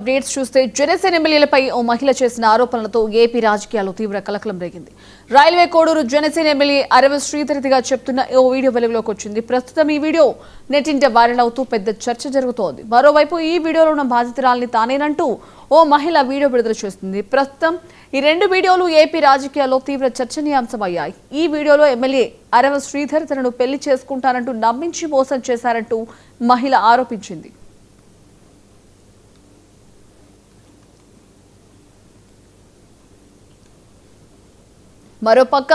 Updates చూస్తే జనసేన ఎమ్మెల్యేలపై ఓ మహిళ చేసిన ఆరోపణలతో ఏపీ రాజకీయాల్లో తీవ్ర కలకలం రేగింది. రైల్వే కోడూరు జనసేన ఎమ్మెల్యే అరవింద్ శ్రీధర్గా చెప్తున్న ఓ వీడియో వెలుగులోకి వచ్చింది. ప్రస్తుతం ఈ వీడియో నెట్టింట వైరల్ అవుతూ పెద్ద చర్చ జరుగుతోంది. మరోవైపు ఈ వీడియోలో ఉన్న బాధితురాల్ని తానేనంటూ ఓ మహిళ వీడియో విడుదల చేస్తుంది. ప్రస్తుతం ఈ రెండు వీడియోలు ఏపీ రాజకీయాల్లో తీవ్ర చర్చనీయాంశమయ్యాయి. ఈ వీడియోలో ఎమ్మెల్యే అరవింద్ శ్రీధర్ తనను పెళ్లి చేసుకుంటానంటూ నమ్మించి మోసం చేశారంటూ మహిళ ఆరోపించింది. మరోపక్క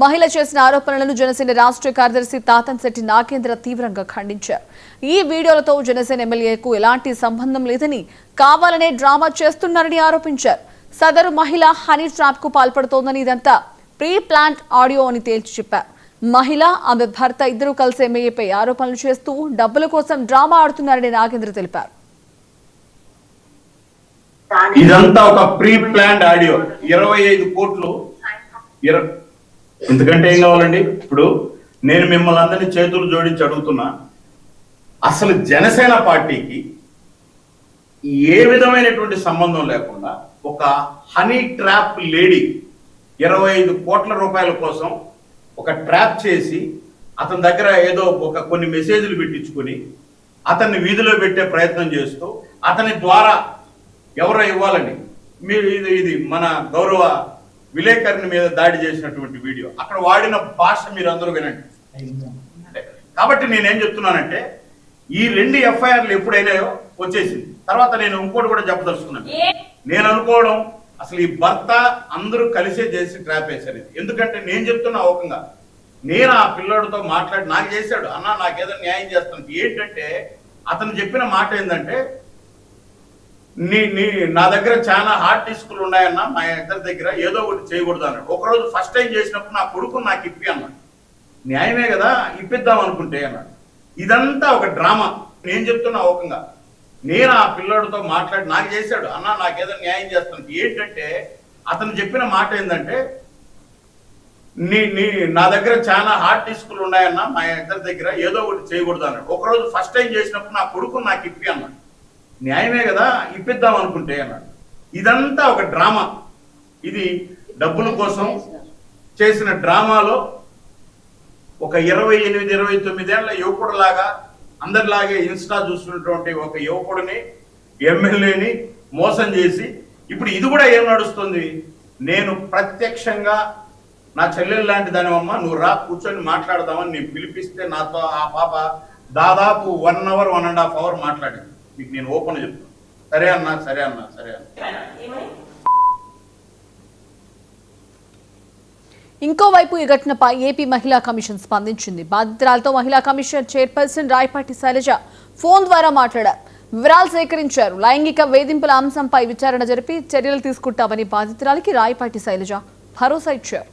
మహిళ చేసిన ఆరోపణలను జనసేన రాష్ట్ర కార్యదర్శి తాతంశెట్టి నాగేంద్ర తీవ్రంగా ఖండించారు. ఈ వీడియోలతో జనసేన ఎమ్మెల్యేకు ఎలాంటి సంబంధం లేదని కావాలనే డ్రామా చేస్తున్నారని ఆరోపించారు. సదరు మహిళ హనీ ట్రాప్ కు పాల్పడుతోందని, ఇదంతా ప్రీ ప్లాంట్ ఆడియో అని తేల్చి చెప్పారు. మహిళ ఆమె భర్త ఇద్దరు కలిసి ఎమ్మెల్యేపై ఆరోపణలు చేస్తూ డబ్బుల కోసం డ్రామా ఆడుతున్నారని నాగేంద్ర తెలిపారు. ఇదంతా ఒక ప్రీ ప్లాంట్ ఆడియో. 25 కోట్లు ఎందుకంటే ఏం కావాలండి? ఇప్పుడు నేను మిమ్మల్ని అందరినీ చేతులు జోడించి అడుగుతున్నా, అసలు జనసేన పార్టీకి ఏ విధమైనటువంటి సంబంధం లేకుండా ఒక హనీ ట్రాప్ లేడీ 25 కోట్ల రూపాయల కోసం ఒక ట్రాప్ చేసి అతని దగ్గర ఏదో కొన్ని మెసేజ్లు పెట్టించుకొని అతన్ని వీధిలో పెట్టే ప్రయత్నం చేస్తూ అతని ద్వారా ఎవరో ఇవ్వాలండి. మీరు ఇది మన గౌరవ విలేకరుని మీద దాడి చేసినటువంటి వీడియో, అక్కడ వాడిన భాష మీరు అందరూ వినండి. కాబట్టి నేనేం చెప్తున్నానంటే, ఈ 2 ఎఫ్ఐఆర్లు ఎప్పుడైనాయో వచ్చేసింది. తర్వాత నేను ఇంకోటి కూడా చెప్పదలుచుకున్నాను. నేను అనుకోవడం అసలు ఈ భర్త అందరూ కలిసే చేసి ట్రాప్ వేశారు. ఎందుకంటే నేను చెప్తున్నా ఓకంగా, నేను ఆ పిల్లోడితో మాట్లాడి నాకు చేశాడు, అన్న నాకేదో న్యాయం చేస్తాను. ఏంటంటే అతను చెప్పిన మాట ఏంటంటే, నా దగ్గర చాలా హార్డ్ డిస్కులు ఉన్నాయన్నా, మా ఇద్దరి దగ్గర ఏదో ఒకటి చేయకూడదు అన్నాడు. ఒకరోజు ఫస్ట్ టైం చేసినప్పుడు నా కొడుకుని నాకు ఇప్పి అన్నాడు. న్యాయమే కదా, ఇప్పిద్దాం అనుకుంటే అన్నాడు. ఇదంతా ఒక డ్రామా. నేను చెప్తున్నా ఓకంగా, నేను ఆ పిల్లోడితో మాట్లాడి నాకు చేశాడు, అన్న నాకేదో న్యాయం చేస్తాను. ఏంటంటే అతను చెప్పిన మాట ఏంటంటే, నా దగ్గర చాలా హార్డ్ డిస్కులు ఉన్నాయన్నా, మా ఇద్దరి దగ్గర ఏదో ఒకటి చేయకూడదు అన్నాడు. ఒకరోజు ఫస్ట్ టైం చేసినప్పుడు నా కొడుకుని నాకు ఇప్పి అన్నాడు. న్యాయమే కదా, ఇప్పిద్దాం అనుకుంటే అన్నాడు. ఇదంతా ఒక డ్రామా. ఇది డబ్బుల కోసం చేసిన డ్రామాలో ఒక 28-29 ఏళ్ల యువకుడులాగా అందరిలాగే ఇన్స్టా చూస్తున్నటువంటి ఒక యువకుడిని, ఎమ్మెల్యేని మోసం చేసి ఇప్పుడు ఇది కూడా ఏం నడుస్తుంది? నేను ప్రత్యక్షంగా నా చెల్లెలు లాంటి దానివమ్మ, నువ్వు రా కూర్చొని మాట్లాడదామని నేను పిలిపిస్తే నాతో ఆ పాప దాదాపు 1 అవర్ 1.5 అవర్ మాట్లాడింది. మీకు నేను ఓపెన్ చెప్తాను. సరే అన్నా సరే అన్నా సరే అన్నా. ఇంకోవైపు ఈ ఘటనపై ఏపీ మహిళా కమిషన్ స్పందించింది. బాధితురాలతో మహిళా commission chairperson Rayapati Shailaja phone ద్వారా మాట్లాడారు. వివరాలు సేకరించారు. లైంగిక వేధింపుల అంశంపై విచారణ జరిపి చర్యలు తీసుకుంటామని బాధితురాలికి రాయపాటి శైలజ భరోసా ఇచ్చారు.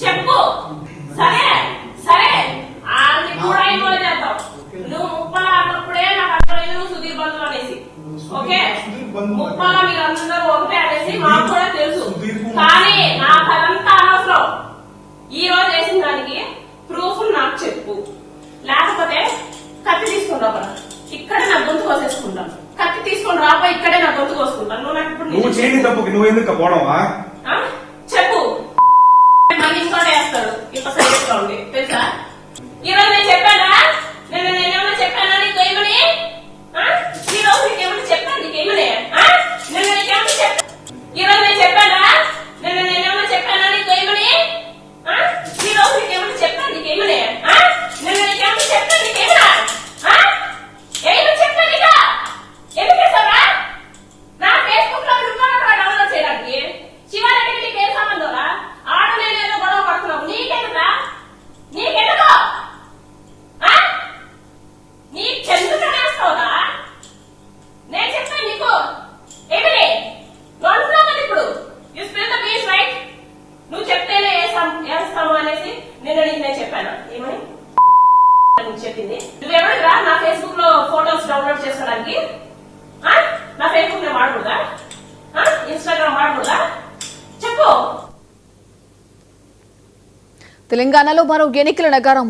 చెప్పు, సరే సరే అది కూడా ఇన్వాల్వ్ చేద్దాం. నువ్వు ముప్పలా అన్నప్పుడే నాకు అర్థమైంది సుధీర్ బంధు అనేసి. ఓకే, ముప్పలా మీరు అందరూ ఒకటే అనేసి మాకు కూడా తెలుసు. కానీ నాకు అదంతా అనవసరం. ఈ రోజు వేసిన దానికి ప్రూఫ్ నాకు చెప్పు, లేకపోతే కత్తి తీసుకుని రా. ఇక్కడే నా గొంతు కోసేసుకుంటాను. కత్తి తీసుకొని రాపా, ఇక్కడే నా గొంతు కోసుకుంటాను. నువ్వు నాకు ఇప్పుడు నువ్వు చేయని తప్పుకి నువ్వు ఎందుకు పోవడమా? చెప్పు. వేస్తాడు ఇప్పుడు సైలెంట్ గా ఉండి తెలుసా? ఈ రోజు నేను చెప్పానా? నేనేమన్నా చెప్పానా నీకు ఏమని? ఈ రోజు నీకేమన్నా చెప్పాను? నీకేమని నేను నీకేమన్నా చెప్పా? ఈ రోజు నేను చెప్పానా? నేనేమన్నా చెప్పానా నీకు ఏమని? ఈ రోజు నీకేమన్నా చెప్పాను? నీకేమని నేను నీకేమన్నా చెప్పాను? నీకేమన్నా ఏమని చెప్పాను? ఇక ఎందుకు చేస్తావా? నా ఫేస్బుక్ లో డౌన్లోడ్ చేయడానికి శివారెడ్డికి నీకు ఏం సంబంధం రా? ఆడ నేనేదో గొడవ పడుతున్నావు. నీకెందుకా? నీకెందుకో నీ చెందుకు వేస్తావురా? నేను చెప్పాను నీకు ఏమిటి అంటున్నావు కదా ఇప్పుడు. You spill the piece right. నువ్వు చెప్తేనే వేస్తాము అనేసి నేను చెప్పాను. ఏమని చెప్పింది? నువ్వెవరిరా నా ఫేస్బుక్ లో ఫోటోస్ డౌన్లోడ్ చేసుకోవడానికి? నా ఫేస్బుక్ నేను వాడకూడదా? ఇన్స్టాగ్రామ్ వాడకూడదా? చెప్పు. తెలంగాణలో మరో ఎన్నికల నగారం